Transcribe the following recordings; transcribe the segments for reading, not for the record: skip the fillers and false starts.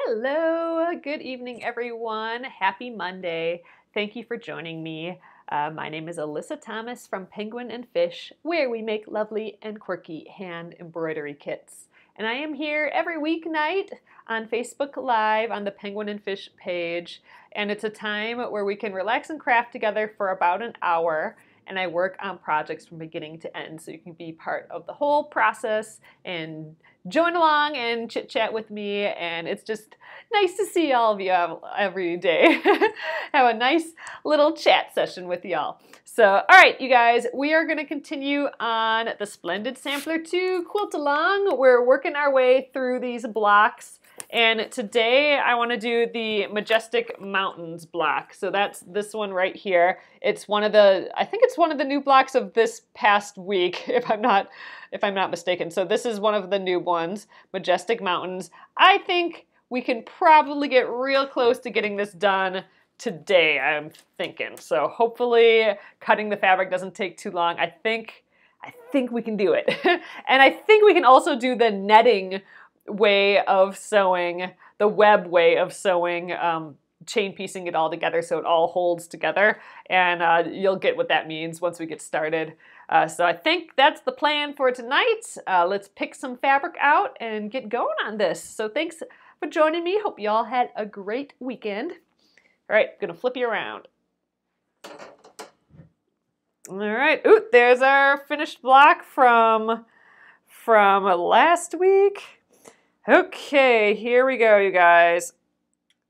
Hello, good evening, everyone. Happy Monday. Thank you for joining me. My name is Alyssa Thomas from Penguin and Fish, where we make lovely and quirky hand embroidery kits. And I am here every weeknight on Facebook Live on the Penguin and Fish page. And it's a time where we can relax and craft together for about an hour. And I work on projects from beginning to end, so you can be part of the whole process and join along and chit chat with me. And it's just nice to see all of you every day. Have a nice little chat session with y'all. So, all right, you guys, we are going to continue on the Splendid Sampler to quilt along. We're working our way through these blocks. And today I want to do the Majestic Mountains block. So that's this one right here. It's one of the, I think it's one of the new blocks of this past week, if I'm not mistaken. So this is one of the new ones, Majestic Mountains. I think we can probably get real close to getting this done today, I'm thinking. So hopefully cutting the fabric doesn't take too long. I think we can do it. And I think we can also do the netting way of sewing, the web way of sewing, chain piecing it all together so it all holds together. And you'll get what that means once we get started. So I think that's the plan for tonight. Let's pick some fabric out and get going on this. So thanks for joining me. Hope you all had a great weekend. All right, gonna flip you around. All right, ooh, there's our finished block from last week. Okay, here we go, you guys.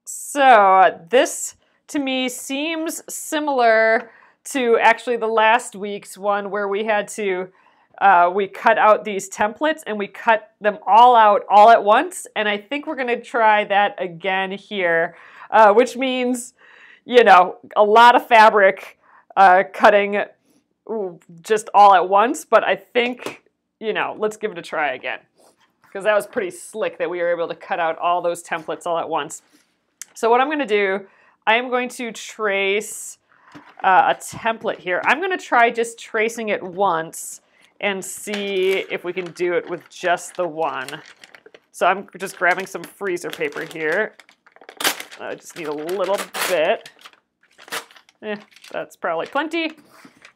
So this, to me, seems similar to actually the last week's one where we had to, we cut out these templates and we cut them all out all at once. And I think we're gonna try that again here, which means, you know, a lot of fabric cutting just all at once. But I think, you know, let's give it a try again, because that was pretty slick that we were able to cut out all those templates all at once. So what I'm going to do, I am going to trace a template here. I'm going to try just tracing it once and see if we can do it with just the one. So I'm just grabbing some freezer paper here. I just need a little bit. That's probably plenty.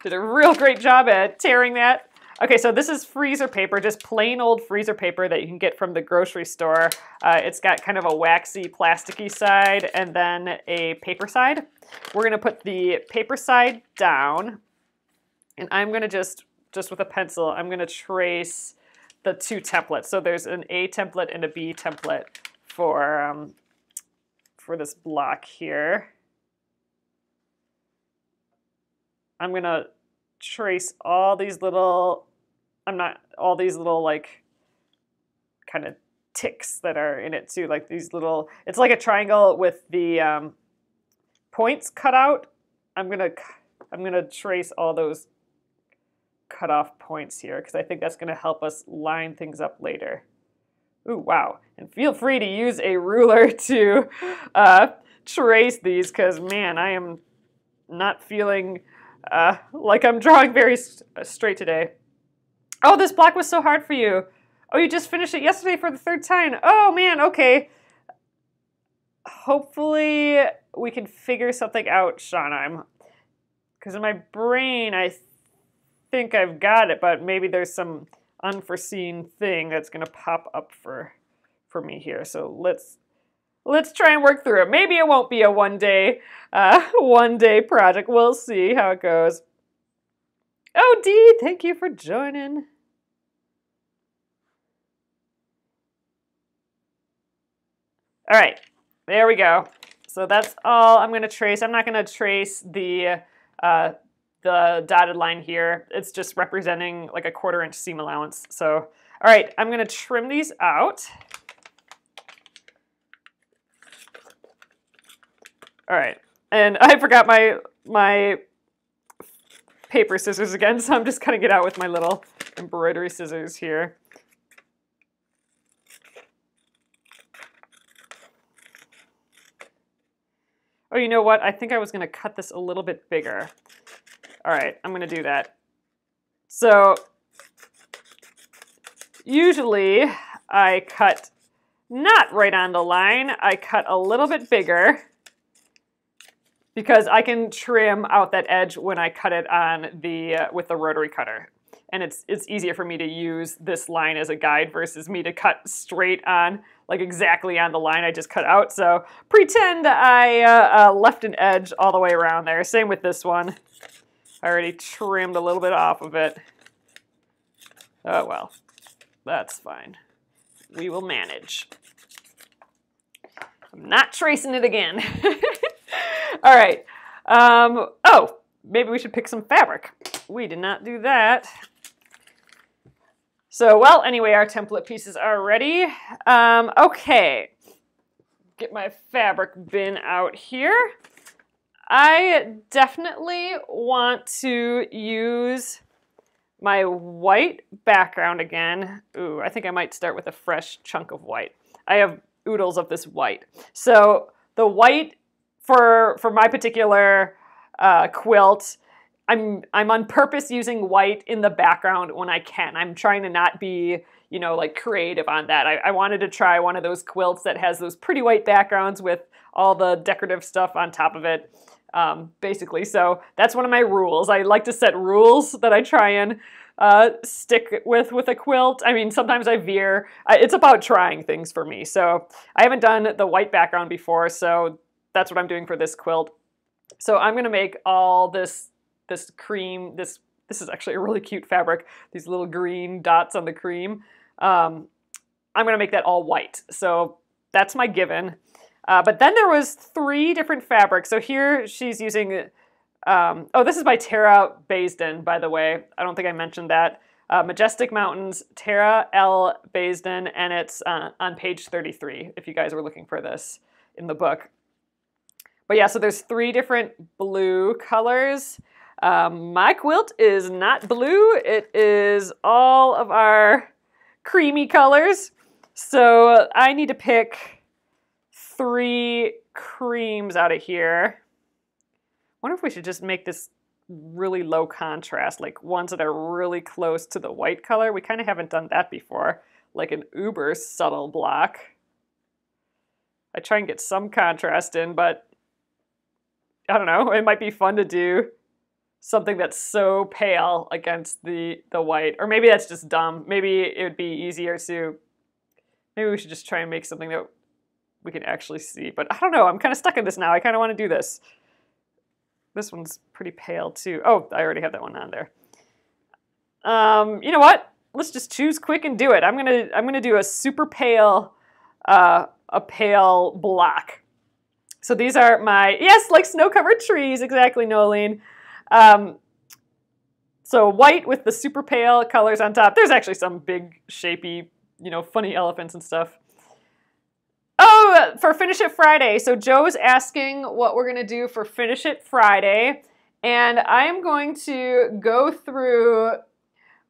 Did a real great job at tearing that. Okay, so this is freezer paper, just plain old freezer paper that you can get from the grocery store. It's got kind of a waxy, plasticky side and then a paper side. We're gonna put the paper side down, and I'm gonna just with a pencil, I'm gonna trace the two templates. So there's an A template and a B template for this block here. I'm gonna trace all these little, all these little like kind of ticks that are in it too, like these little, it's like a triangle with the points cut out. I'm gonna trace all those cut off points here because I think that's gonna help us line things up later. Ooh, wow. And feel free to use a ruler to trace these because, man, I am not feeling like I'm drawing very straight today. Oh, this block was so hard for you. Oh, you just finished it yesterday for the third time. Oh, man, okay. Hopefully we can figure something out, Shauna. Because in my brain, I think I've got it, but maybe there's some unforeseen thing that's going to pop up for me here. So let's try and work through it. Maybe it won't be a one-day project. We'll see how it goes. Oh, Dee, thank you for joining. All right, there we go. So that's all I'm going to trace. I'm not going to trace the dotted line here. It's just representing like a 1/4 inch seam allowance. So, all right, I'm going to trim these out. All right, and I forgot my paper scissors again, so I'm just cutting it out with my little embroidery scissors here. Oh, you know what? I think I was going to cut this a little bit bigger. All right, I'm going to do that. So usually I cut not right on the line. I cut a little bit bigger because I can trim out that edge when I cut it on the with the rotary cutter. And it's easier for me to use this line as a guide versus me to cut straight on, like exactly on the line I just cut out. So pretend I left an edge all the way around there. Same with this one. I already trimmed a little bit off of it. Oh well, that's fine. We will manage. I'm not tracing it again. All right. Oh, maybe we should pick some fabric. We did not do that. So, well, anyway, our template pieces are ready. Okay. Get my fabric bin out here. I definitely want to use my white background again. Ooh, I think I might start with a fresh chunk of white. I have oodles of this white. So the white for my particular quilt, I'm on purpose using white in the background when I can. I'm trying to not be, you know, like creative on that. I wanted to try one of those quilts that has those pretty white backgrounds with all the decorative stuff on top of it, basically. So that's one of my rules. I like to set rules that I try and stick with a quilt. I mean, sometimes I veer. It's about trying things for me. So I haven't done the white background before, so that's what I'm doing for this quilt. So I'm going to make all this cream, this is actually a really cute fabric, these little green dots on the cream. I'm going to make that all white. So that's my given. But then there was 3 different fabrics. So here she's using, oh, this is by Tara Baisden, by the way. I don't think I mentioned that. Majestic Mountains, Tara L. Baisden, and it's on page 33, if you guys were looking for this in the book. But yeah, so there's 3 different blue colors. My quilt is not blue. It is all of our creamy colors. So I need to pick 3 creams out of here. Wonder if we should just make this really low contrast, like ones that are really close to the white color. We kind of haven't done that before, like an uber subtle block. I try and get some contrast in, but I don't know, it might be fun to do something that's so pale against the white. Or maybe that's just dumb. Maybe it would be easier to, maybe we should just try and make something that we can actually see. But I don't know, I'm kind of stuck in this now. I kind of want to do this. This one's pretty pale too. Oh, I already have that one on there. You know what? Let's just choose quick and do it. I'm gonna do a super pale, a pale block. So these are my, yes, like snow-covered trees, exactly, Nolene. So white with the super pale colors on top. There's actually some big, shapy, you know, funny elephants and stuff. Oh, for Finish It Friday. So Joe's asking what we're going to do for Finish It Friday. And I'm going to go through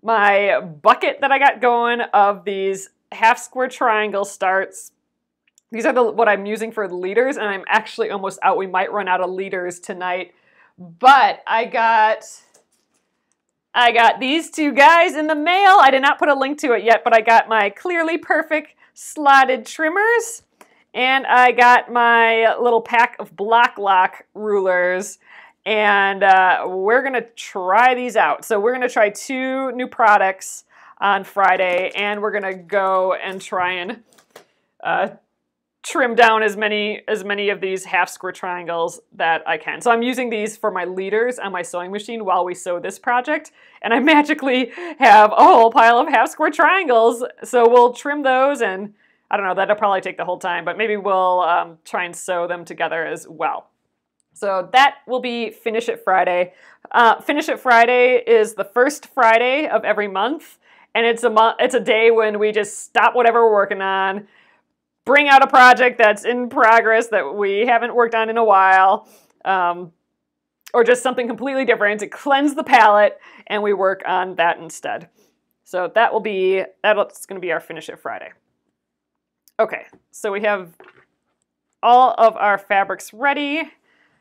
my bucket that I got going of these half square triangle starts. These are what I'm using for the leaders, and I'm actually almost out. We might run out of leaders tonight. But I got these 2 guys in the mail. I did not put a link to it yet, but I got my Clearly Perfect slotted trimmers, and I got my little pack of block lock rulers, and we're going to try these out. So we're going to try 2 new products on Friday, and we're going to go and try and trim down as many of these half square triangles that I can. So I'm using these for my leaders on my sewing machine while we sew this project, and I magically have a whole pile of half square triangles. So we'll trim those, and I don't know, that'll probably take the whole time, but maybe we'll try and sew them together as well. So that will be Finish It Friday. Finish It Friday is the first Friday of every month, and it's a day when we just stop whatever we're working on, bring out a project that's in progress that we haven't worked on in a while, or just something completely different to cleanse the palette, and we work on that instead. So that's going to be our Finish It Friday. Okay, so we have all of our fabrics ready.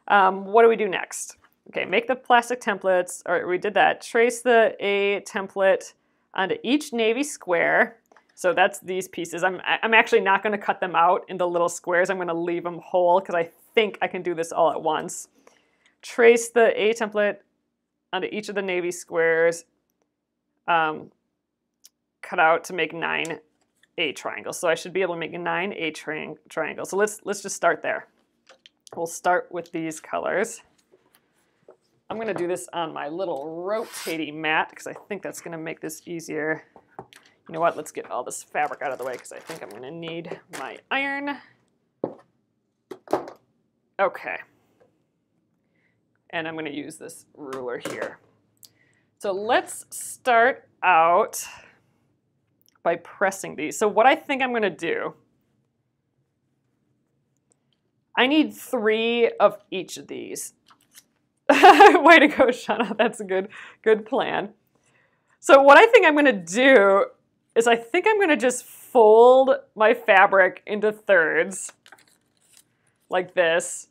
What do we do next? Okay, make the plastic templates. All right, we did that. Trace the A template onto each navy square. So that's these pieces. I'm actually not going to cut them out into little squares. I'm going to leave them whole because I think I can do this all at once. Trace the A template onto each of the navy squares. Cut out to make 9 A triangles. So I should be able to make 9 A triangles. So let's just start there. We'll start with these colors. I'm going to do this on my little rotating mat because I think that's going to make this easier. You know what? Let's get all this fabric out of the way because I think I'm going to need my iron. Okay. And I'm going to use this ruler here. So let's start out by pressing these. So what I think I'm going to do, I need 3 of each of these. Way to go, Shauna. That's a good plan. So what I think I'm going to do is I think I'm going to just fold my fabric into thirds like this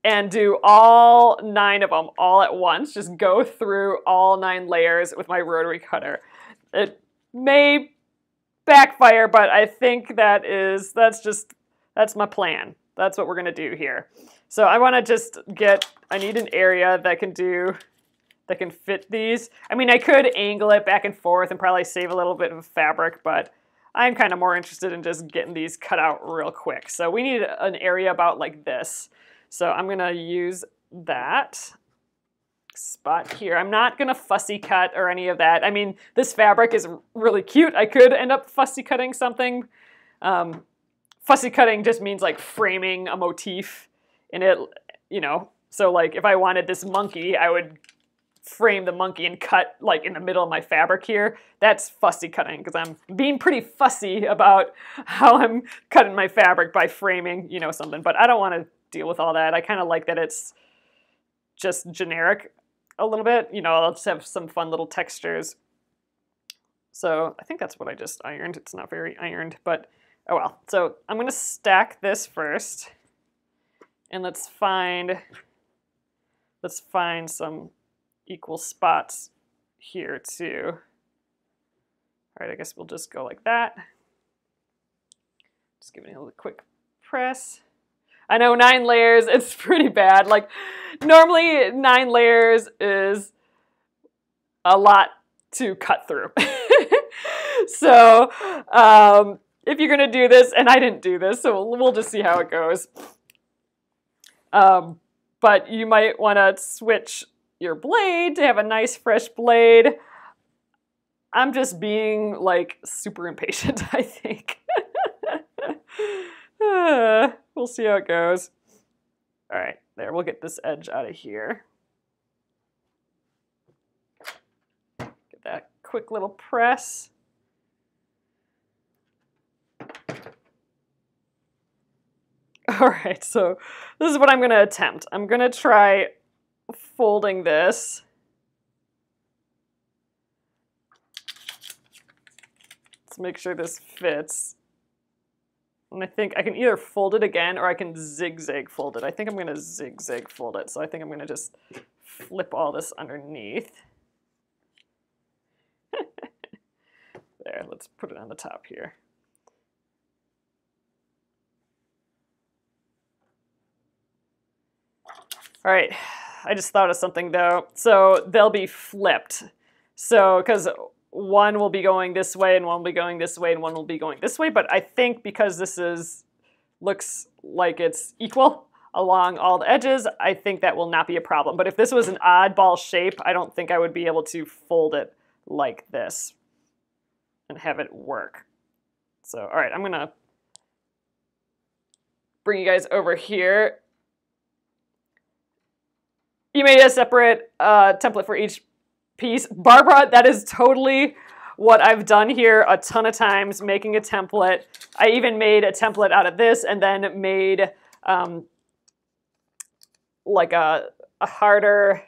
and do all 9 of them all at once. Just go through all 9 layers with my rotary cutter. It may backfire, but I think that's my plan. That's what we're going to do here. So I want to just I need an area that can fit these. I mean, I could angle it back and forth and probably save a little bit of fabric, but I'm kind of more interested in just getting these cut out real quick. So we need an area about like this. So I'm going to use that spot here. I'm not going to fussy cut or any of that. I mean, this fabric is really cute. I could end up fussy cutting something. Fussy cutting just means like framing a motif in it, you know. So like if I wanted this monkey, I would frame the monkey and cut like in the middle of my fabric here. That's fussy cutting because I'm being pretty fussy about how I'm cutting my fabric by framing, you know, something. But I don't want to deal with all that. I kind of like that it's just generic a little bit. You know, I'll just have some fun little textures. So I think that's what I just ironed. It's not very ironed, but oh well. So I'm going to stack this first. And let's find some equal spots here too. All right, I guess we'll just go like that. Just giving it a little quick press. I know 9 layers, it's pretty bad. Like normally 9 layers is a lot to cut through. So if you're gonna do this, and I didn't do this, so we'll just see how it goes. But you might want to switch your blade to have a nice fresh blade. I'm just being like super impatient, I think. We'll see how it goes. All right, there, we'll get this edge out of here. Get that quick little press. All right, so this is what I'm going to attempt. I'm going to try folding this. Let's make sure this fits. And I think I can either fold it again or I can zigzag fold it. I think I'm going to zigzag fold it. So I think I'm going to just flip all this underneath. There, let's put it on the top here. All right, I just thought of something though. So they'll be flipped. So, because one will be going this way and one will be going this way and one will be going this way. But I think because this looks like it's equal along all the edges, I think that will not be a problem. But if this was an oddball shape, I don't think I would be able to fold it like this and have it work. So, all right, I'm gonna bring you guys over here. You made a separate template for each piece. Barbara, that is totally what I've done here a ton of times, making a template. I even made a template out of this and then made like a harder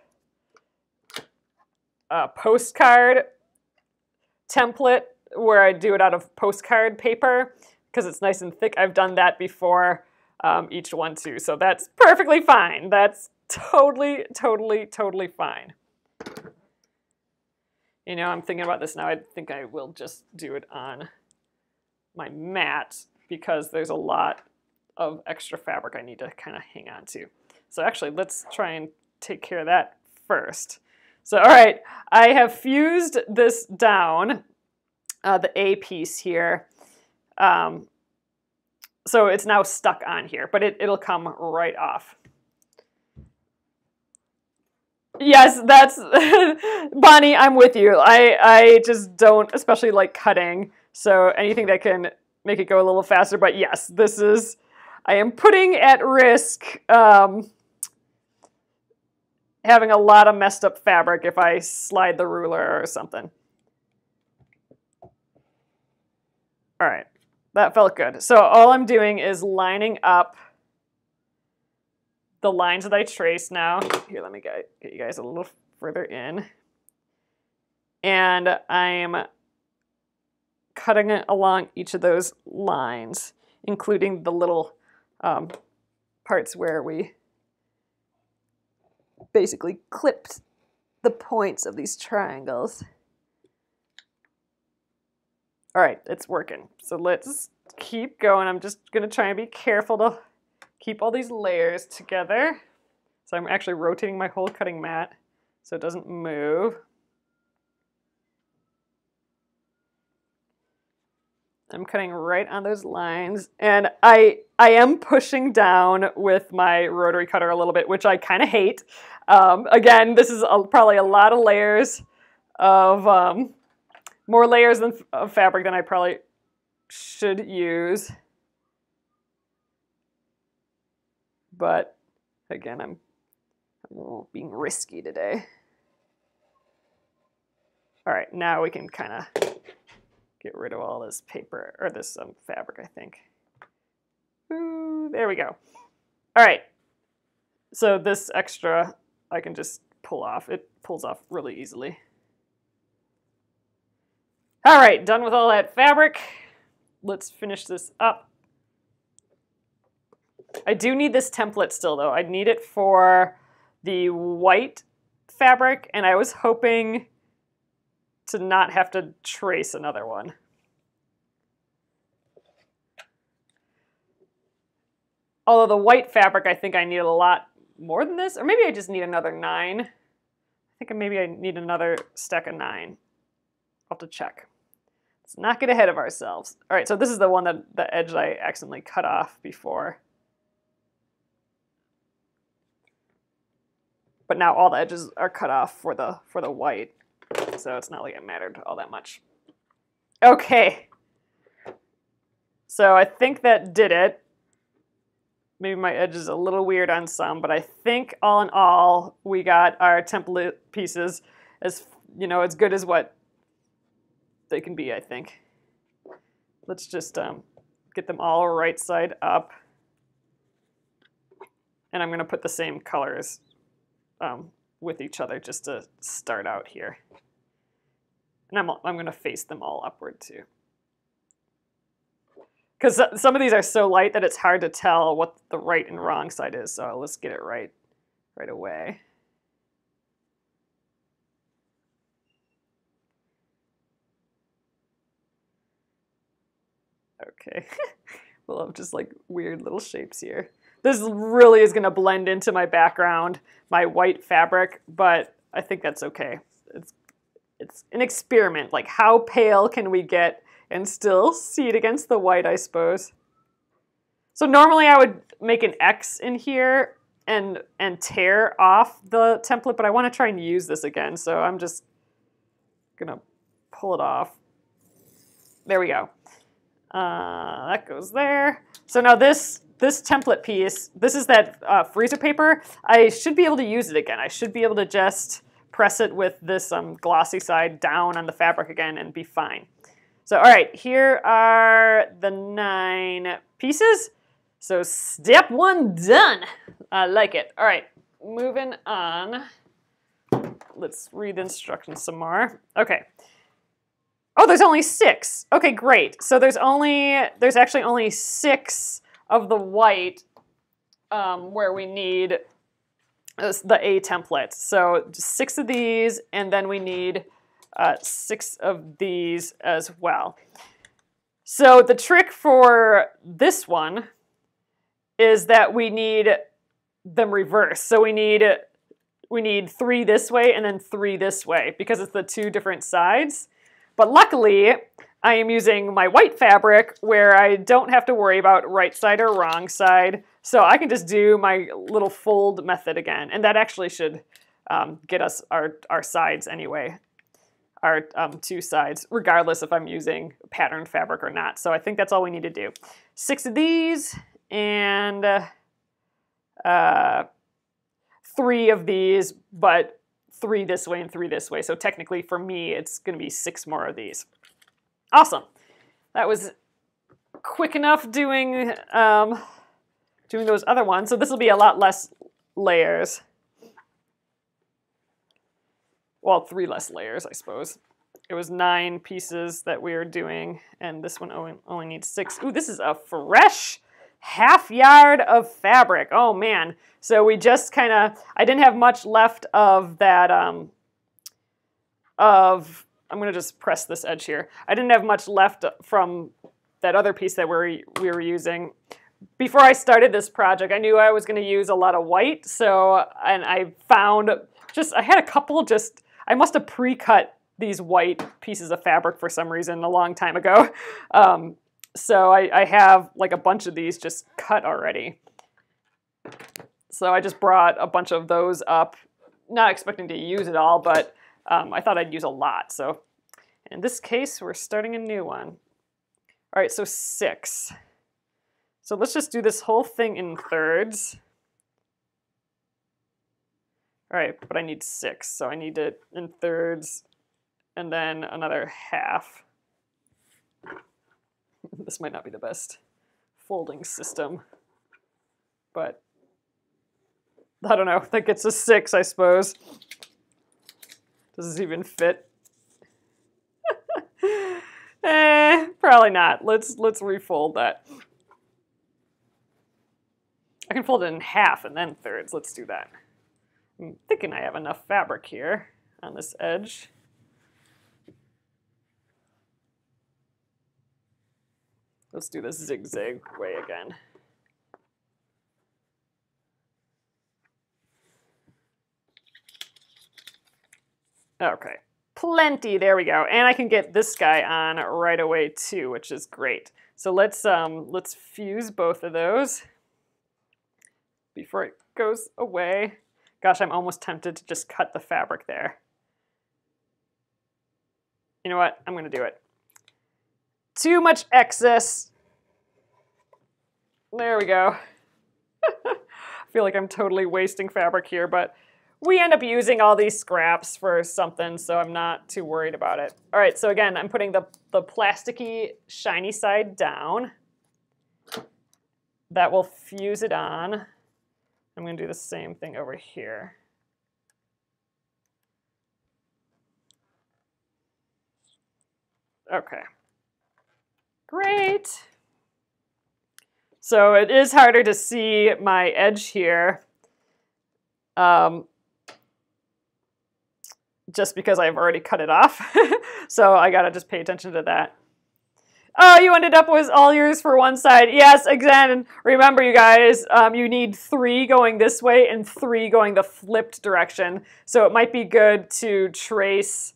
postcard template where I do it out of postcard paper because it's nice and thick. I've done that before, each one too. So that's perfectly fine. That's totally fine. You know, I'm thinking about this now. I think I will just do it on my mat because there's a lot of extra fabric I need to kind of hang on to. So actually, let's try and take care of that first. So, all right, I have fused this down, the A piece here. So it's now stuck on here, but it'll come right off. Yes, that's, Bonnie, I'm with you. I just don't especially like cutting, so anything that can make it go a little faster, but yes, this is, I am putting at risk having a lot of messed up fabric if I slide the ruler or something. All right, that felt good. So all I'm doing is lining up the lines that I traced now. Here, let me get you guys a little further in. And I'm cutting it along each of those lines, including the little parts where we basically clipped the points of these triangles. All right, it's working. So let's keep going. I'm just gonna try and be careful to keep all these layers together. So I'm actually rotating my whole cutting mat so it doesn't move. I'm cutting right on those lines, and I am pushing down with my rotary cutter a little bit, which I kind of hate. Again, this is probably a lot of layers of, more layers of fabric than I probably should use. But again, I'm being risky today. All right, now we can kind of get rid of all this paper, or this fabric, I think. Ooh, there we go. All right, so this extra I can just pull off. It pulls off really easily. All right, done with all that fabric. Let's finish this up. I do need this template still, though. I need it for the white fabric, and I was hoping to not have to trace another one. Although the white fabric, I think I need a lot more than this, or maybe I just need another 9. I think maybe I need another stack of 9. I'll have to check. Let's not get ahead of ourselves. All right, so this is the one that the edge I accidentally cut off before. But now all the edges are cut off for the white, so it's not like it mattered all that much. Okay, so I think that did it. Maybe my edge is a little weird on some, but I think all in all, we got our template pieces as, you know, as good as what they can be, I think. Let's just get them all right side up. And I'm going to put the same colors with each other just to start out here. And I'm going to face them all upward too. Because some of these are so light that it's hard to tell what the right and wrong side is. So let's get it right away. Okay. We'll have just like weird little shapes here. This really is going to blend into my background, my white fabric, but I think that's okay. It's an experiment. Like, how pale can we get and still see it against the white, I suppose. So normally I would make an X in here and tear off the template, but I want to try and use this again, so I'm just gonna pull it off. There we go. That goes there. So now this template piece, this is that freezer paper. I should be able to use it again. I should be able to just press it with this glossy side down on the fabric again and be fine. So, all right, here are the 9 pieces. So step 1 done. I like it. All right, moving on. Let's read the instructions some more. Okay. Oh, there's only 6. Okay, great. So there's actually only 6 of the white where we need the A template. So just 6 of these, and then we need 6 of these as well. So the trick for this one is that we need them reversed. So we need 3 this way and then 3 this way because it's the 2 different sides. But luckily, I am using my white fabric where I don't have to worry about right side or wrong side. So I can just do my little fold method again. And that actually should get us our sides anyway. Our 2 sides, regardless if I'm using patterned fabric or not. So I think that's all we need to do. 6 of these and 3 of these, but 3 this way and 3 this way. So technically for me, it's going to be 6 more of these. Awesome. That was quick enough doing those other ones. So this will be a lot less layers. Well, 3 less layers, I suppose. It was 9 pieces that we were doing, and this one only needs 6. Ooh, this is a fresh ½ yard of fabric. Oh, man. So we just kind of, I didn't have much left of that, I'm going to just press this edge here. I didn't have much left from that other piece that we were using. Before I started this project, I knew I was going to use a lot of white, and I found I had a couple I must have pre-cut these white pieces of fabric for some reason a long time ago. So I have like a bunch of these just cut already. So I just brought a bunch of those up, not expecting to use it all, but I thought I'd use a lot. So in this case, we're starting a new one. All right, so 6. So let's just do this whole thing in thirds. All right, but I need 6, so I need it in thirds and then another half. This might not be the best folding system, but I don't know. That gets a 6, I suppose. Does this even fit? Probably not. Let's refold that. I can fold it in half and then thirds. Let's do that. I'm thinking I have enough fabric here on this edge. Let's do this zigzag way again. Okay, plenty, there we go. And I can get this guy on right away too, which is great. So let's fuse both of those before it goes away. Gosh, I'm almost tempted to just cut the fabric there. You know what? I'm going to do it. Too much excess. There we go. I feel like I'm totally wasting fabric here, but we end up using all these scraps for something, so I'm not too worried about it. All right, so again, I'm putting the plasticky, shiny side down. That will fuse it on. I'm going to do the same thing over here. Okay. Great. So it is harder to see my edge here, just because I've already cut it off. So I got to just pay attention to that. Oh, you ended up with all yours for one side. Yes, again, remember you guys, you need 3 going this way and 3 going the flipped direction. So it might be good to trace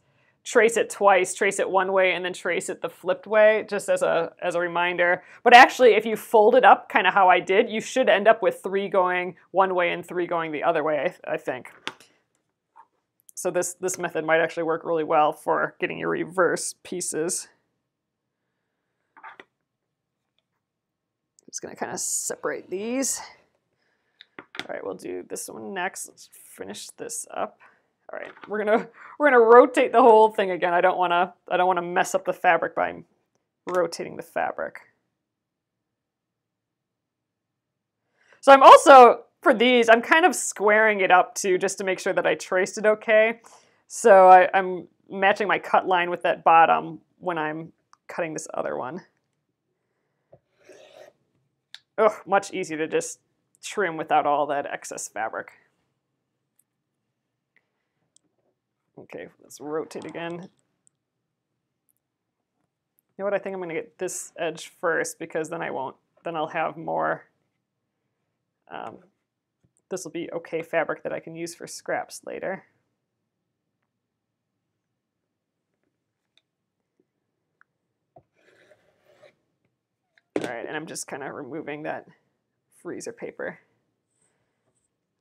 it twice, trace it one way and then trace it the flipped way, just as a reminder. But actually, if you fold it up kind of how I did, you should end up with 3 going one way and 3 going the other way, I think. So this method might actually work really well for getting your reverse pieces. Just gonna kind of separate these. All right, we'll do this one next. Let's finish this up. All right, we're gonna rotate the whole thing again. I don't wanna mess up the fabric by rotating the fabric. So I'm also, for these, I'm kind of squaring it up too, just to make sure that I traced it okay. So I'm matching my cut line with that bottom when I'm cutting this other one. Oh, much easier to just trim without all that excess fabric. Okay, let's rotate again. know what, I think I'm going to get this edge first because then I'll have more, this will be okay fabric that I can use for scraps later. All right, and I'm just kind of removing that freezer paper.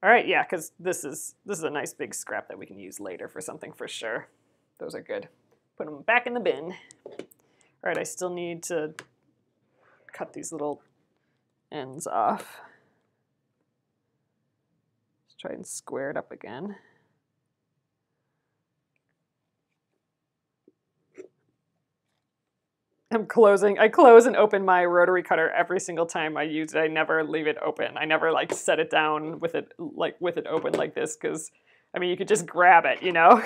All right, yeah, because this is a nice big scrap that we can use later for something for sure. Those are good. Put them back in the bin. All right, I still need to cut these little ends off. Let's try and square it up again. I close and open my rotary cutter every single time I use it. I never leave it open. I never like set it down with it open like this, because I mean you could just grab it, you know,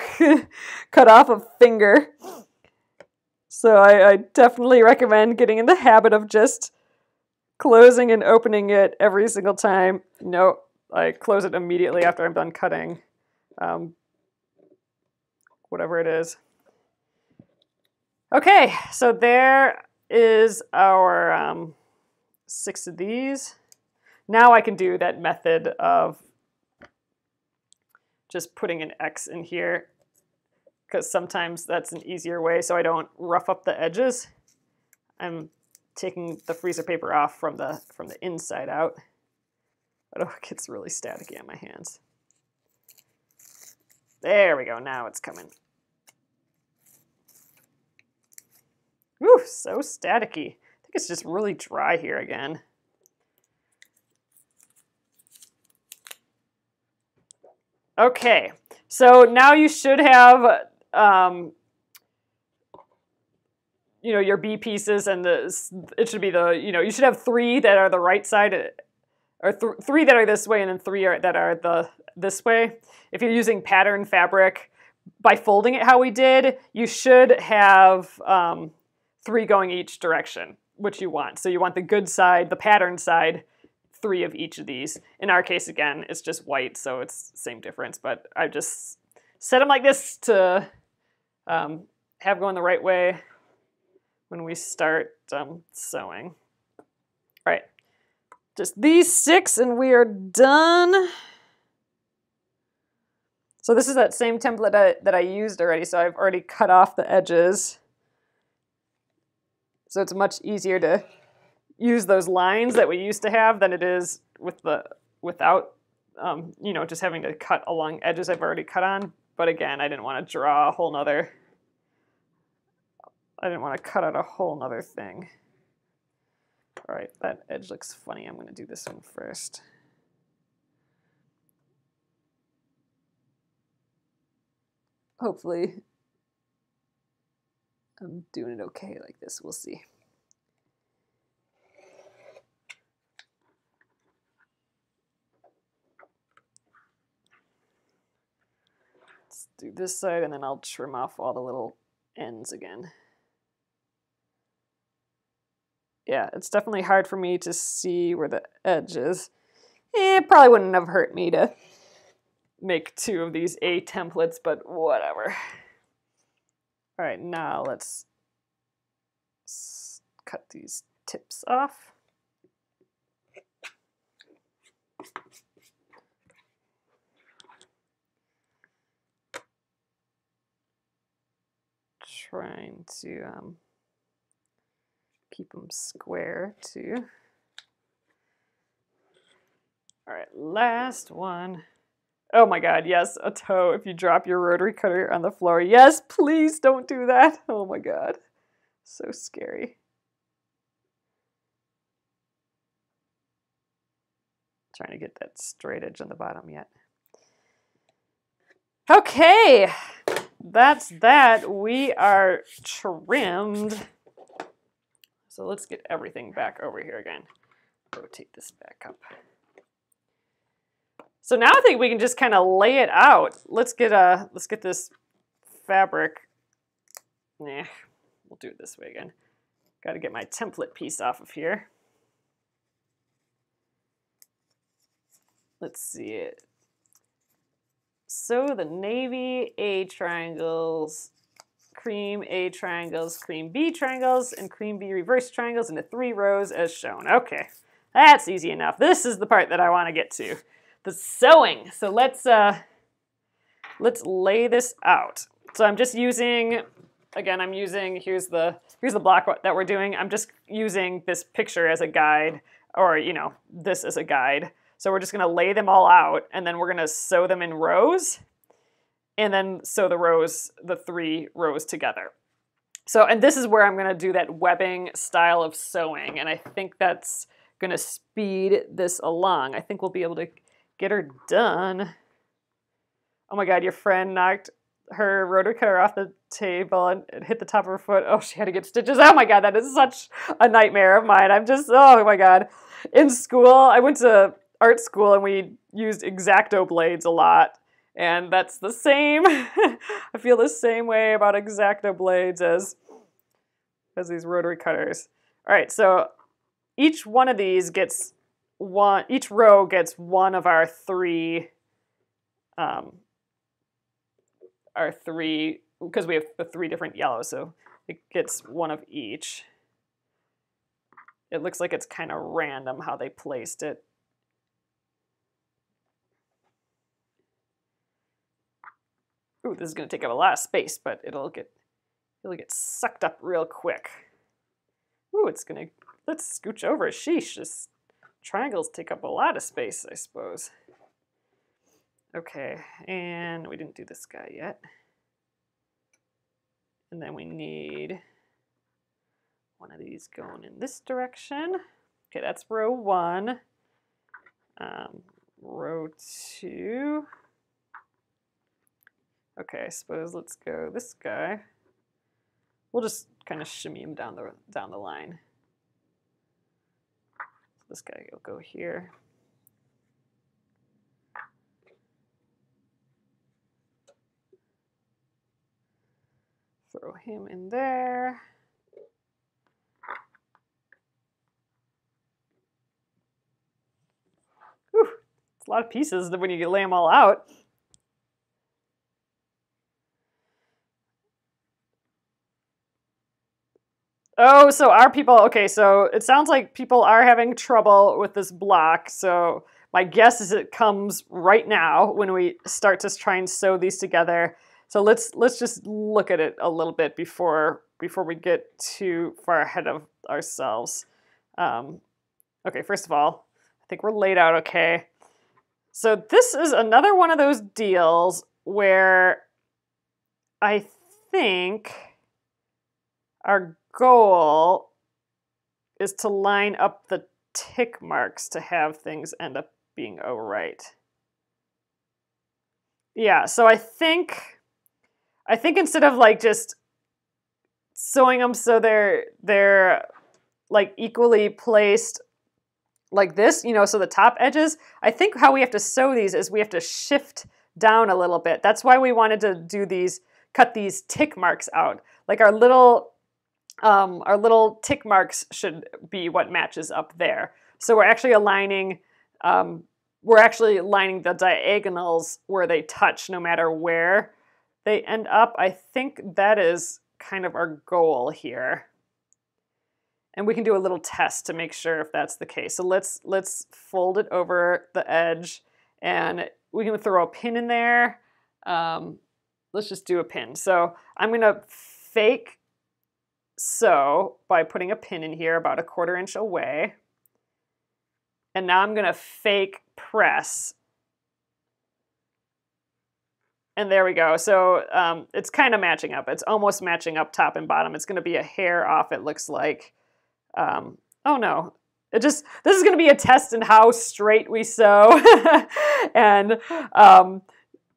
cut off a finger. So I definitely recommend getting in the habit of just closing and opening it every single time. No, I close it immediately after I'm done cutting, whatever it is. Okay, so there is our 6 of these. Now I can do that method of just putting an X in here, because sometimes that's an easier way so I don't rough up the edges. I'm taking the freezer paper off from the inside out. Oh, it gets really staticky on my hands. There we go, now it's coming. Whew, so staticky. I think it's just really dry here again. Okay, so now you should have, you know, your B pieces, and it should be you should have 3 that are the right side, or 3 that are this way, and then 3 that are this way. If you're using pattern fabric, by folding it how we did, you should have 3 going each direction, which you want. So you want the good side, the pattern side, 3 of each of these. In our case, again, it's just white, so it's the same difference, but I just set them like this to have going the right way when we start sewing. All right, just these 6 and we are done. So this is that same template that I used already, so I've already cut off the edges. So it's much easier to use those lines that we used to have than it is without, you know, just having to cut along edges I've already cut on. But again, I didn't want to draw a whole nother, I didn't want to cut out a whole nother thing. All right, that edge looks funny. I'm going to do this one first. Hopefully I'm doing it okay like this. We'll see. Let's do this side, and then I'll trim off all the little ends again. Yeah, it's definitely hard for me to see where the edge is. It probably wouldn't have hurt me to make 2 of these A templates, but whatever. All right, now let's cut these tips off. Trying to keep them square too. All right, last one. Oh my God, yes, a toe if you drop your rotary cutter on the floor. Yes, please don't do that. Oh my God, so scary. Trying to get that straight edge on the bottom yet. Okay, that's that. We are trimmed. So let's get everything back over here again. Rotate this back up. So now I think we can just kind of lay it out. Let's get this fabric. Nah, we'll do it this way again. Got to get my template piece off of here. Let's see it. So the navy A triangles cream A triangles, cream B triangles, and cream B reverse triangles into 3 rows as shown. Okay, that's easy enough. This is the part that I want to get to, the sewing. So let's lay this out. So I'm just using, again, here's the block that we're doing. I'm just using this picture as a guide, or this as a guide. So we're just gonna lay them all out, and then we're gonna sew them in rows, and then sew the 3 rows together. So, and this is where I'm gonna do that webbing style of sewing, and I think that's gonna speed this along. I think we'll be able to get her done. Oh my God, your friend knocked her rotary cutter off the table and it hit the top of her foot. Oh, she had to get stitches. Oh my God, that is such a nightmare of mine. Oh my God. In school, I went to art school and we used X-Acto blades a lot. And that's the same. I feel the same way about X-Acto blades as these rotary cutters. All right, so each one of these gets each row gets one of our three, because we have the 3 different yellows, so it gets one of each. It looks like it's kind of random how they placed it. Ooh, this is going to take up a lot of space, but it'll get sucked up real quick. Ooh, let's scooch over. Sheesh, this triangles take up a lot of space, I suppose. Okay, and we didn't do this guy yet. And then we need one of these going in this direction. Okay, that's row 1. Row 2. Okay, I suppose let's go this guy. We'll just kind of shimmy him down the line. So this guy will go here. Throw him in there. Whew, it's a lot of pieces when you lay them all out. Oh, so okay, so it sounds like people are having trouble with this block. So my guess is it comes right now when we start to try and sew these together. So let's just look at it a little bit before we get too far ahead of ourselves. Okay, first of all, I think we're laid out okay. So this is another one of those deals where I think our goal is to line up the tick marks to have things end up being all right. Yeah, so I think instead of like just sewing them so they're like equally placed like this, so the top edges, I think how we have to sew these is we have to shift down a little bit. That's why we wanted to do cut these tick marks out. Like our little tick marks should be what matches up there. So we're actually aligning the diagonals where they touch no matter where they end up. I think that is kind of our goal here. And we can do a little test to make sure if that's the case. So let's fold it over the edge and we can throw a pin in there. Let's just do a pin. So I'm gonna fake sew by putting a pin in here about 1/4 inch away. And now I'm gonna fake press. And there we go. So it's kind of matching up. It's almost matching up top and bottom. It's gonna be a hair off, it looks like. Oh no, this is gonna be a test in how straight we sew and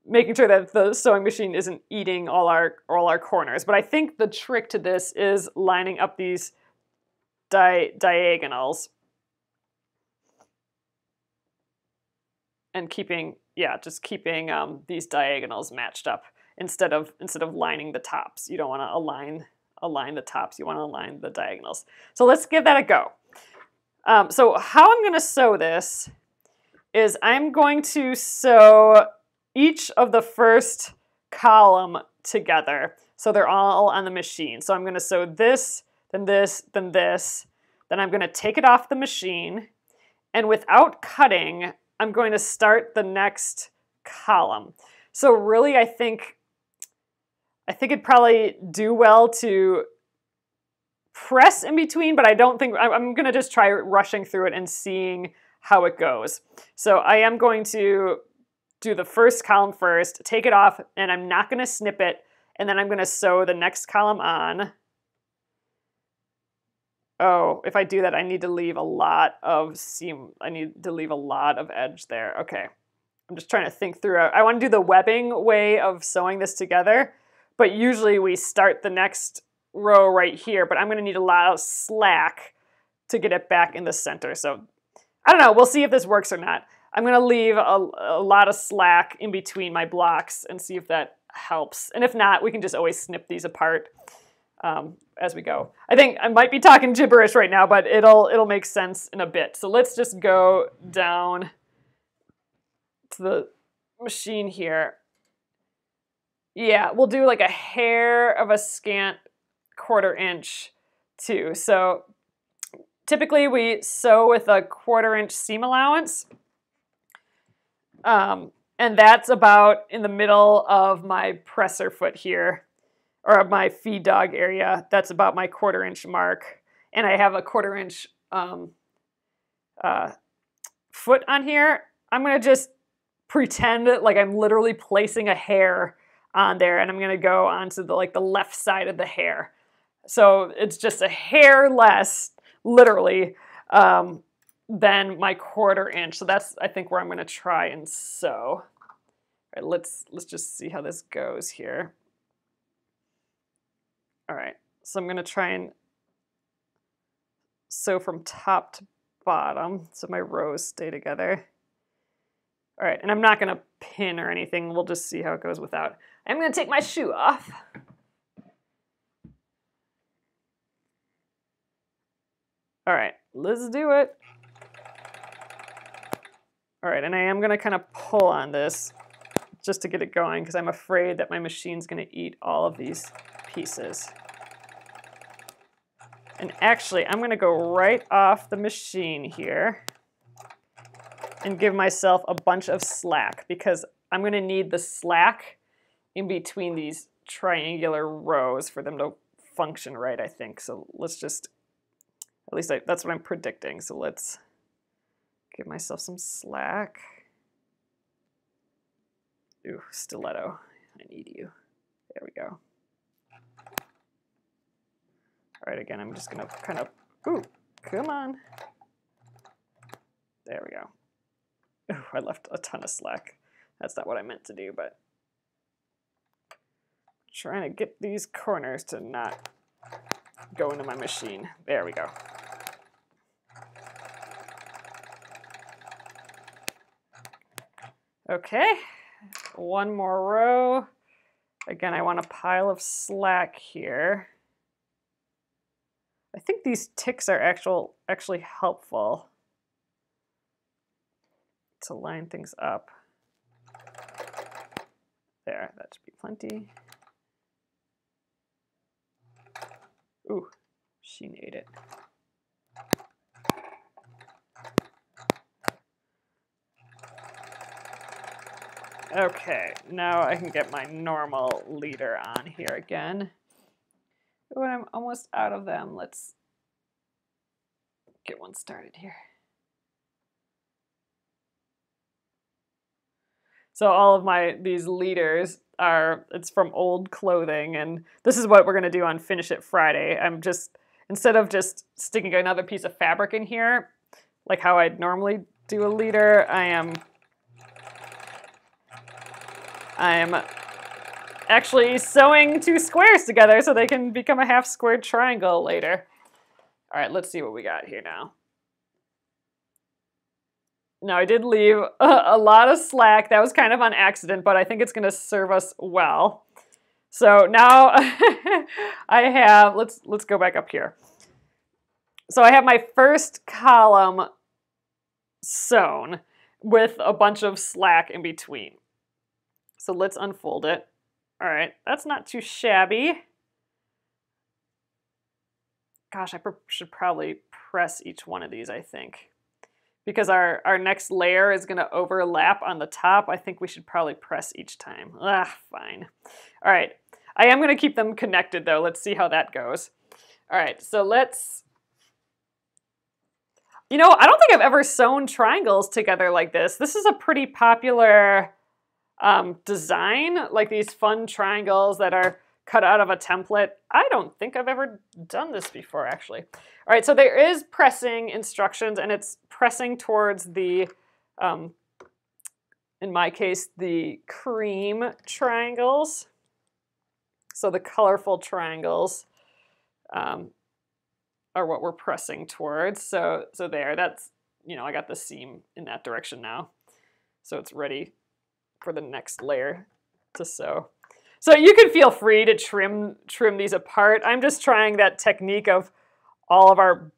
making sure that the sewing machine isn't eating all our corners. But I think the trick to this is lining up these diagonals and keeping these diagonals matched up instead of lining the tops. You don't want to align the tops. You want to align the diagonals. So let's give that a go. So how I'm going to sew this is I'm going to sew each of the first column together. so they're all on the machine. So I'm going to sew this, then this, then this. Then I'm going to take it off the machine, and without cutting, I'm going to start the next column. So really, I think it'd probably do well to press in between, but I don't think, I'm going to just try rushing through it and seeing how it goes. So I am going to do the first column first, take it off, and I'm not going to snip it, and then I'm going to sew the next column on. Oh, if I do that, I need to leave a lot of seam. I need to leave a lot of edge there. Okay, I'm just trying to think through. I want to do the webbing way of sewing this together, but usually we start the next row right here, but I'm going to need a lot of slack to get it back in the center. So I don't know. We'll see if this works or not. I'm going to leave a lot of slack in between my blocks and see if that helps. And if not, we can just always snip these apart as we go. I think I might be talking gibberish right now, but it'll make sense in a bit. So let's just go down to the machine here. Yeah, we'll do like a hair of a scant 1/4 inch too. So typically we sew with a 1/4 inch seam allowance. And that's about in the middle of my presser foot here, or my feed dog area. That's about my 1/4 inch mark. And I have a 1/4 inch foot on here. I'm going to just pretend like I'm literally placing a hair on there, and I'm going to go onto the left side of the hair. So it's just a hair less, literally, than my 1/4 inch. So that's, I think, where I'm going to try and sew. All right, let's just see how this goes here. All right, so I'm going to try and sew from top to bottom so my rows stay together. All right, and I'm not going to pin or anything. We'll just see how it goes without. I'm going to take my shoe off. All right, let's do it. All right, and I am going to kind of pull on this just to get it going because I'm afraid that my machine's going to eat all of these pieces. And actually, I'm going to go right off the machine here and give myself a bunch of slack because I'm going to need the slack in between these triangular rows for them to function right, I think. So let's just, at least that's what I'm predicting. So let's give myself some slack. Ooh, stiletto. I need you. There we go. All right, again, I'm just going to kind of, ooh, come on. There we go. Ooh, I left a ton of slack. That's not what I meant to do, but trying to get these corners to not go into my machine. There we go. Okay, one more row. Again, I want a pile of slack here. I think these ticks are actually helpful to line things up. There, that should be plenty. Ooh, she ate it. Okay, now I can get my normal leader on here again. Ooh, and I'm almost out of them. Let's get one started here. So all of these leaders it's from old clothing, and this is what we're gonna do on Finish It Friday. I'm just, instead of just sticking another piece of fabric in here, like how I'd normally do a leader, I am actually sewing 2 squares together so they can become a half squared triangle later. All right, let's see what we got here now. Now, I did leave a lot of slack. That was kind of on accident, but I think it's going to serve us well. So now I have, let's go back up here. So I have my first column with a bunch of slack in between. So let's unfold it. All right, that's not too shabby. Gosh, I should probably press each one of these, I think. Because our next layer is going to overlap on the top, I think we should probably press each time. Fine. All right, I am going to keep them connected though. Let's see how that goes. All right, so let's... You know, I don't think I've ever sewn triangles together like this. This is a pretty popular design, like these fun triangles that are cut out of a template. I don't think I've ever done this before, actually. All right, so there is pressing instructions, and it's pressing towards the, in my case, the cream triangles. So the colorful triangles are what we're pressing towards. So there, that's, you know, I got the seam in that direction now. So it's ready for the next layer to sew. So you can feel free to trim these apart. I'm just trying that technique of all of our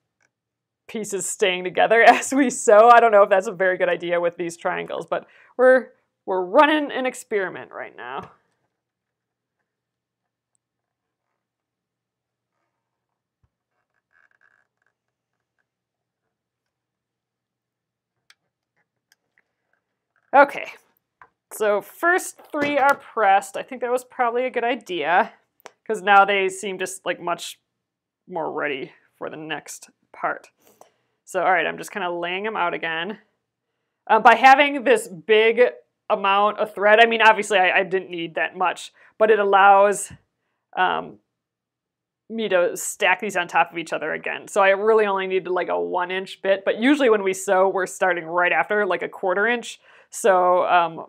pieces staying together as we sew. I don't know if that's a very good idea with these triangles, but we're running an experiment right now. Okay, so first 3 are pressed. I think that was probably a good idea because now they seem just like much more ready for the next part. So all right, I'm just kind of laying them out again. By having this big amount of thread, I mean, obviously I didn't need that much, but it allows me to stack these on top of each other again. So I really only needed like a 1-inch bit, but usually when we sew, we're starting right after like a 1/4 inch. So,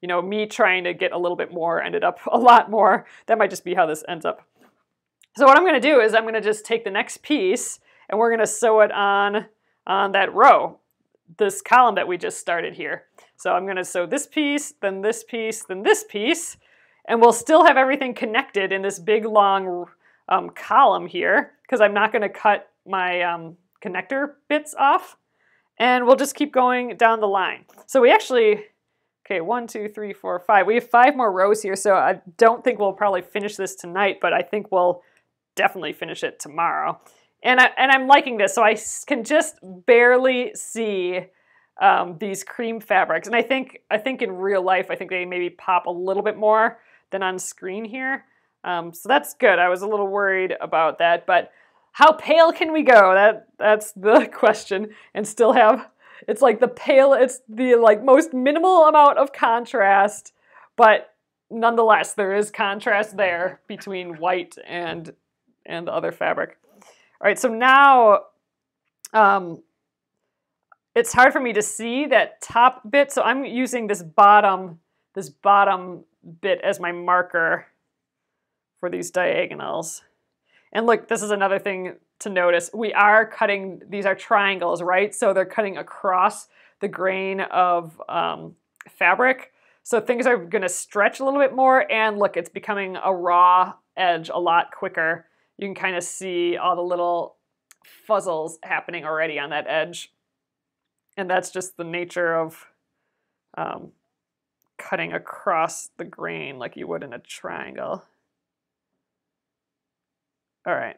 you know, me trying to get a little bit more ended up a lot more. That might just be how this ends up. So what I'm going to do is I'm going to just take the next piece and we're going to sew it on that row, this column that we just started here. So I'm going to sew this piece, then this piece, then this piece, and we'll still have everything connected in this big long column here because I'm not going to cut my connector bits off. And we'll just keep going down the line. So we actually, okay, 1, 2, 3, 4, 5. We have 5 more rows here, so I don't think we'll probably finish this tonight, but I think we'll definitely finish it tomorrow. And I'm liking this, so I can just barely see these cream fabrics. And I think in real life, I think they maybe pop a little bit more than on screen here. So that's good. I was a little worried about that, but how pale can we go? That's the question. And still have, it's like it's the like most minimal amount of contrast, but nonetheless, there is contrast there between white and the other fabric. All right, so now it's hard for me to see that top bit, so I'm using this bottom bit as my marker for these diagonals. And look, this is another thing to notice. We are cutting, these are triangles, right? So they're cutting across the grain of fabric. So things are gonna stretch a little bit more, and look, it's becoming a raw edge a lot quicker. You can kind of see all the little fuzzles happening already on that edge. And that's just the nature of cutting across the grain like you would in a triangle. All right,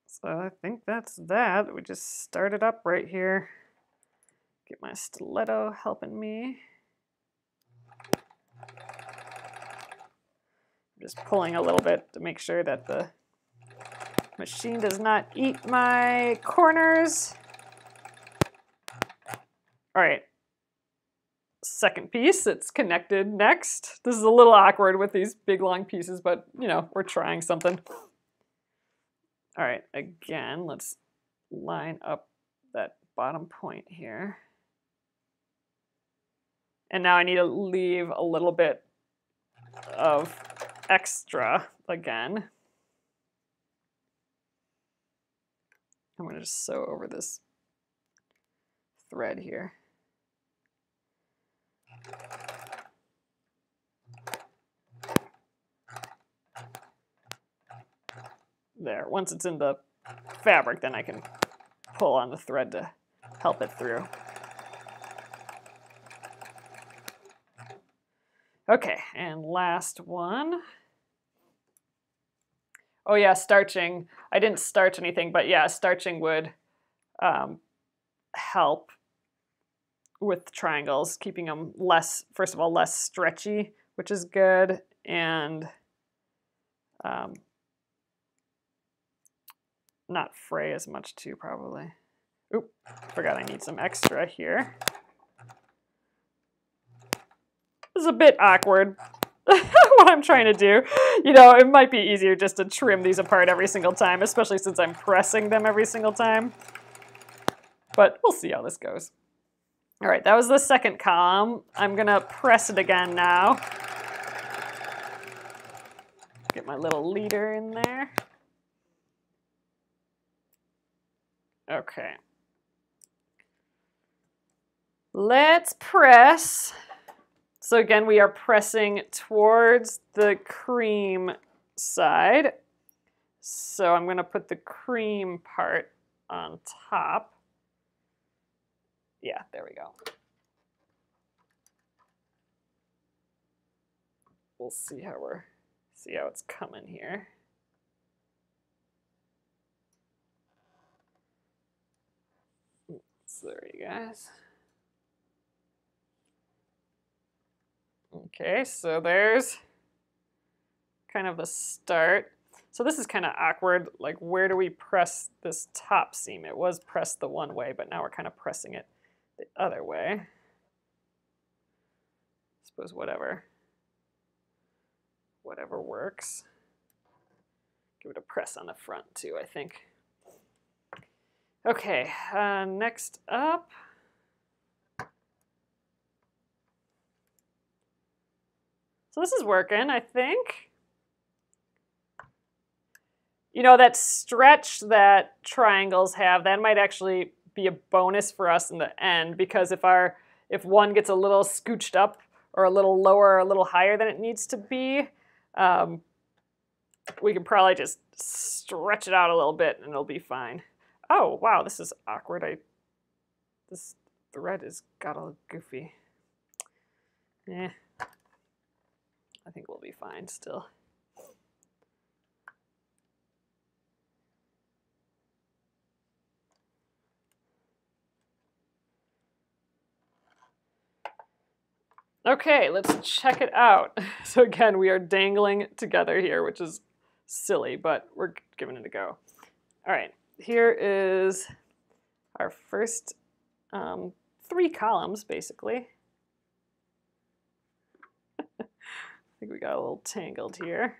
so I think that's that. We just started up right here. Get my stiletto helping me. I'm just pulling a little bit to make sure that the machine does not eat my corners. All right, second piece, it's connected next. This is a little awkward with these big long pieces, but you know, we're trying something. All right, again, let's line up that bottom point here. And now I need to leave a little bit of extra again. I'm going to just sew over this thread here. There, once it's in the fabric, then I can pull on the thread to help it through. Okay, and last one. Oh yeah, starching. I didn't starch anything, but yeah, starching would help with triangles, keeping them less, first of all, less stretchy, which is good, and not fray as much too, probably. Oop, forgot I need some extra here. This is a bit awkward. What I'm trying to do. You know, it might be easier just to trim these apart every single time, especially since I'm pressing them every single time. But we'll see how this goes. All right, that was the second column. I'm gonna press it again now. Get my little leader in there. Okay. Let's press. So again, we are pressing towards the cream side. So I'm going to put the cream part on top. Yeah, there we go. We'll see how it's coming here. So there you guys. Okay, so there's kind of the start. So this is kind of awkward. Like, where do we press this top seam? It was pressed the one way, but now we're kind of pressing it the other way. I suppose whatever works. Give it a press on the front too, I think. Okay, next up. So this is working, I think. You know, that stretch that triangles have, that might actually be a bonus for us in the end, because if one gets a little scooched up or a little lower or a little higher than it needs to be, we can probably just stretch it out a little bit and it'll be fine. Oh, wow, this is awkward. This thread has got all goofy. Eh. I think we'll be fine still. Okay, let's check it out. So again, we are dangling together here, which is silly, but we're giving it a go. All right, here is our first 3 columns, basically. I think we got a little tangled here.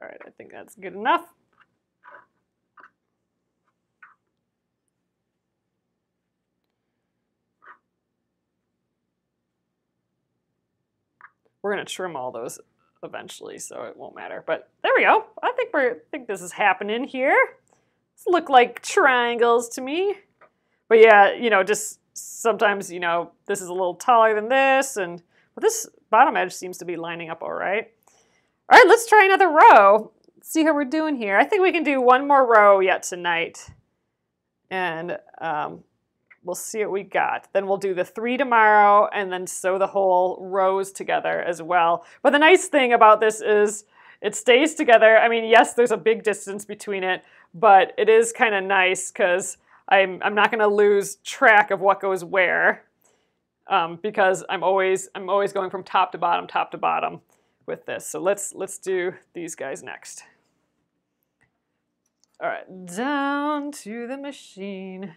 All right, I think that's good enough. We're going to trim all those eventually, so it won't matter. But there we go. I think this is happening here. These look like triangles to me. But yeah, you know, just sometimes, you know, this is a little taller than this, but this bottom edge seems to be lining up all right. All right, let's try another row. Let's see how we're doing here. I think we can do one more row yet tonight. And we'll see what we got. Then we'll do the 3 tomorrow and then sew the whole rows together as well. But the nice thing about this is it stays together. I mean, yes, there's a big distance between it, but it is kind of nice because I'm not going to lose track of what goes where because I'm always going from top to bottom with this. So let's do these guys next. All right, down to the machine.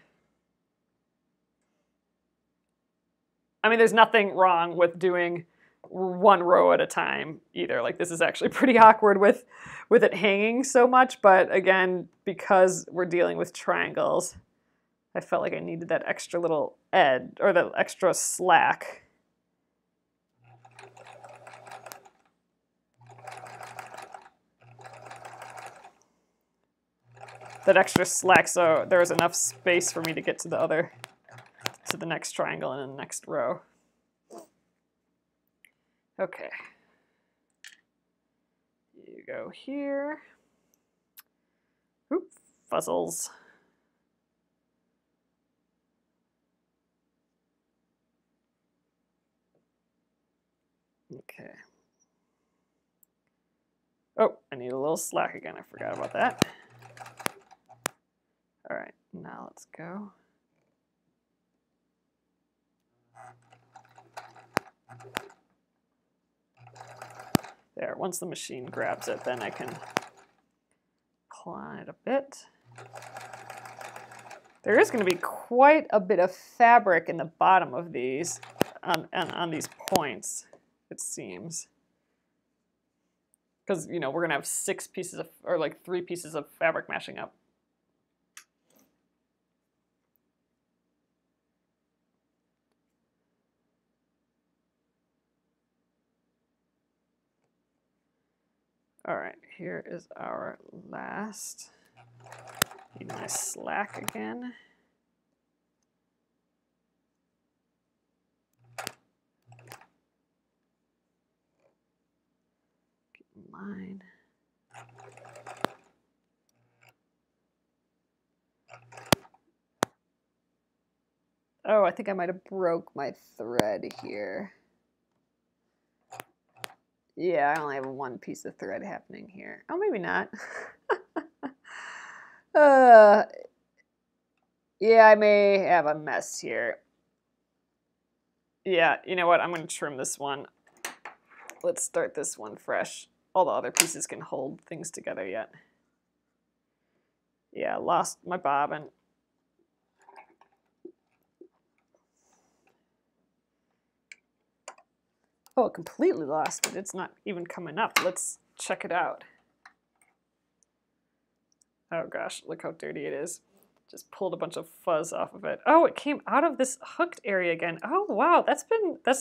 I mean, there's nothing wrong with doing one row at a time either. Like, this is actually pretty awkward with it hanging so much, but again, because we're dealing with triangles, I felt like I needed that extra little edge, or the extra slack. That extra slack so there was enough space for me to get to the next triangle and the next row. Okay. You go here. Oop, fuzzles. Okay. Oh, I need a little slack again. I forgot about that. All right, now let's go. There, once the machine grabs it, then I can pull on it a bit. There is going to be quite a bit of fabric in the bottom of these, on these points, it seems. Because, you know, we're going to have 6 pieces of, or like 3 pieces of fabric mashing up. All right, here is our last. Need my slack again. Get mine. Oh, I think I might have broke my thread here. Yeah, I only have 1 piece of thread happening here. Oh, maybe not. Yeah, I may have a mess here. Yeah, you know what? I'm going to trim this one. Let's start this one fresh. All the other pieces can hold things together yet. Yeah, lost my bobbin. Oh, completely lost it. It's not even coming up. Let's check it out. Oh gosh, look how dirty it is. Just pulled a bunch of fuzz off of it. Oh, it came out of this hooked area again. Oh wow, that's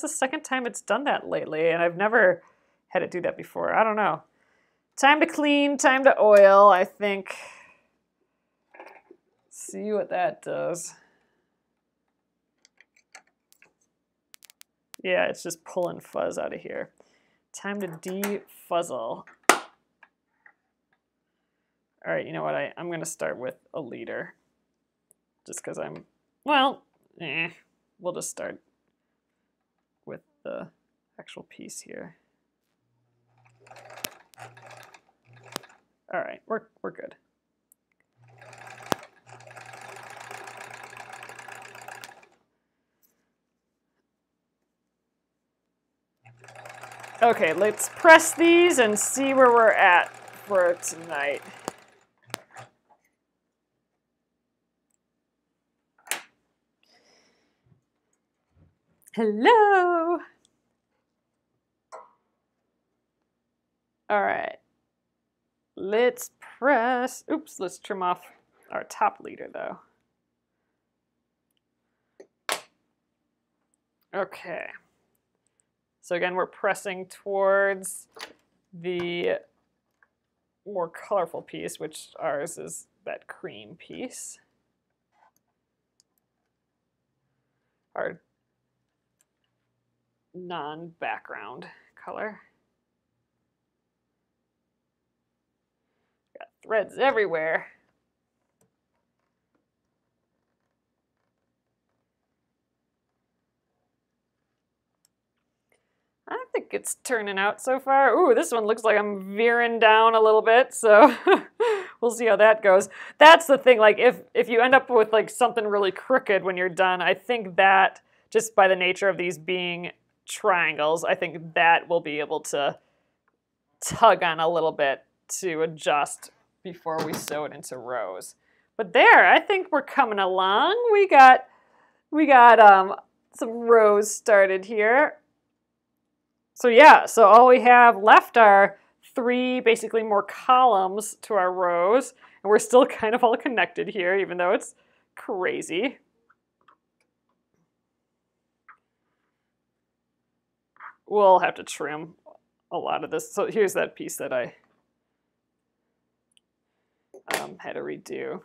the second time it's done that lately, and I've never had it do that before. I don't know. Time to clean, time to oil, I think. See what that does. Yeah, it's just pulling fuzz out of here. Time to defuzzle. All right, you know what? I'm going to start with a leader. Just because we'll just start with the actual piece here. All right, we're good. Okay, let's press these and see where we're at for tonight. Hello. All right. Let's press. Oops, let's trim off our top leader though. Okay. So again, we're pressing towards the more colorful piece, which ours is that cream piece. Our non-background color. Got threads everywhere. I think it's turning out so far. Ooh, this one looks like I'm veering down a little bit, so we'll see how that goes. That's the thing, like if you end up with like something really crooked when you're done, I think that just by the nature of these being triangles, I think that will be able to tug on a little bit to adjust before we sew it into rows. But there, I think we're coming along. We got some rows started here. So yeah, so all we have left are 3 basically more columns to our rows, and we're still kind of all connected here, even though it's crazy. We'll have to trim a lot of this. So here's that piece that I had to redo.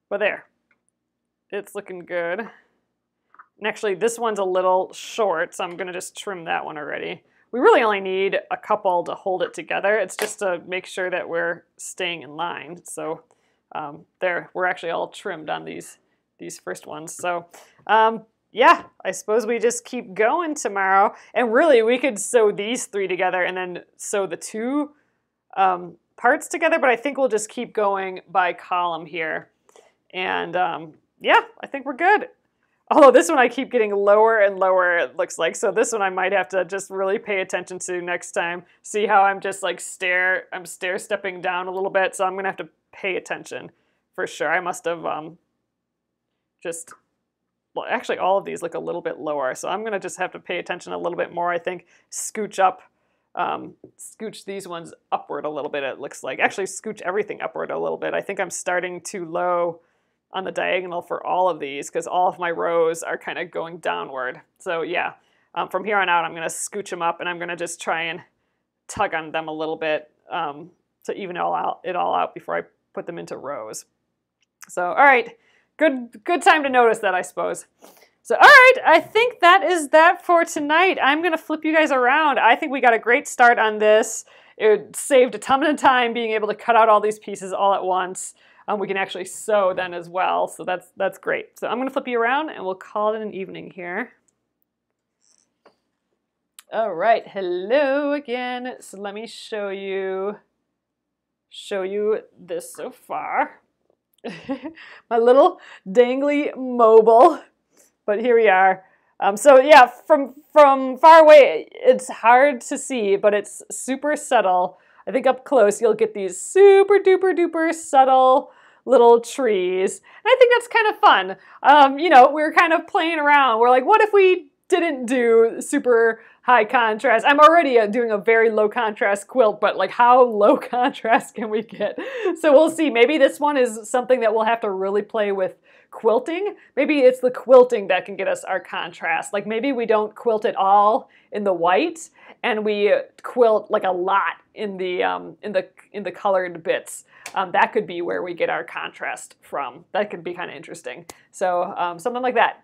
But there, it's looking good. And actually, this one's a little short, so I'm going to just trim that one already. We really only need a couple to hold it together. It's just to make sure that we're staying in line. So there, we're actually all trimmed on these first ones. So yeah, I suppose we just keep going tomorrow. And really, we could sew these three together and then sew the two parts together, but I think we'll just keep going by column here. And yeah, I think we're good. Although this one I keep getting lower and lower, it looks like. So this one I might have to just really pay attention to next time. See how I'm just like I'm stair-stepping down a little bit. So I'm going to have to pay attention for sure. I must have just, well, actually all of these look a little bit lower. So I'm going to just have to pay attention a little bit more, I think. Scooch up, scooch these ones upward a little bit, it looks like. Actually, scooch everything upward a little bit. I think I'm starting too low on the diagonal for all of these because all of my rows are kind of going downward. So yeah, from here on out, I'm going to scooch them up and I'm going to just try and tug on them a little bit to even it all out before I put them into rows. So, all right, good time to notice that, I suppose. So, all right, I think that is that for tonight. I'm going to flip you guys around. I think we got a great start on this. It saved a ton of time being able to cut out all these pieces all at once. We can actually sew then as well, so that's great. So I'm going to flip you around and we'll call it an evening here. All right, hello again. So let me show you this so far. My little dangly mobile, but here we are. So yeah, from far away, it's hard to see, but it's super subtle. I think up close you'll get these super duper duper subtle little trees. And I think that's kind of fun. You know, we're kind of playing around. We're like, what if we didn't do super high contrast? I'm already doing a very low contrast quilt, but like how low contrast can we get? So we'll see. Maybe this one is something that we'll have to really play with quilting. Maybe it's the quilting that can get us our contrast. Like maybe we don't quilt it all in the white and we quilt like a lot in the colored bits. That could be where we get our contrast from. That could be kind of interesting. So something like that.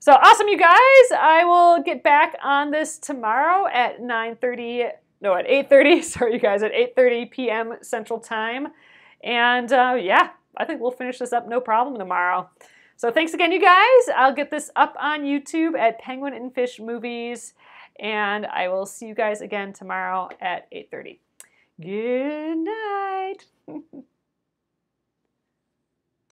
So awesome, you guys. I will get back on this tomorrow at 8:30, sorry you guys, at 8:30 p.m. Central Time. And yeah, I think we'll finish this up no problem tomorrow. So thanks again, you guys. I'll get this up on YouTube at Penguin and Fish Movies. And I will see you guys again tomorrow at 8:30. Good night.